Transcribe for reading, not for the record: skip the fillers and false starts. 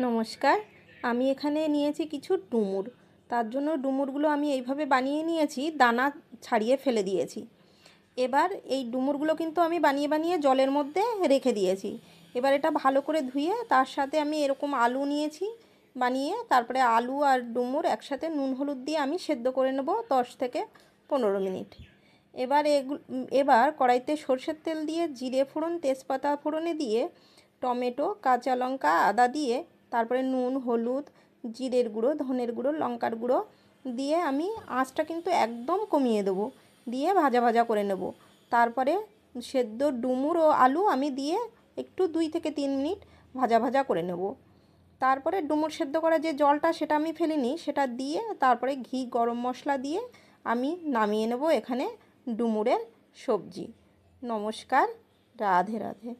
নমস্কার। আমি এখানে নিয়েছি কিছু ডুমুর। তার জন্য ডুমুরগুলো আমি এইভাবে বানিয়ে নিয়েছি, দানা ছাড়িয়ে ফেলে দিয়েছি। এবার এই ডুমুরগুলো কিন্তু আমি বানিয়ে বানিয়ে জলের মধ্যে রেখে দিয়েছি। এবার এটা ভালো করে ধুয়ে তার সাথে আমি এরকম আলু নিয়েছি বানিয়ে, তারপরে আলু আর ডুমুর একসাথে নুন হলুদ দিয়ে আমি সেদ্ধ করে নেব 10 থেকে 15 মিনিট। এবার কড়াইতে সরষের তেল দিয়ে জিরে ফোড়ন তেজপাতা ফোড়নে দিয়ে টমেটো কাঁচা লঙ্কা আদা দিয়ে তারপরে নুন হলুদ জিরের গুঁড়ো ধনের গুঁড়ো লঙ্কার গুঁড়ো দিয়ে আমি আঁচটা কিন্তু একদম কমিয়ে দেবো, দিয়ে ভাজা ভাজা করে নেব। তারপরে সেদ্ধ ডুমুর ও আলু আমি দিয়ে একটু 2 থেকে 3 মিনিট ভাজা ভাজা করে নেব। তারপরে ডুমুর সেদ্ধ করা যে জলটা সেটা আমি ফেলিনি, সেটা দিয়ে তারপরে ঘি গরম মশলা দিয়ে আমি নামিয়ে নেব এখানে ডুমুরের সবজি। নমস্কার, রাধে রাধে।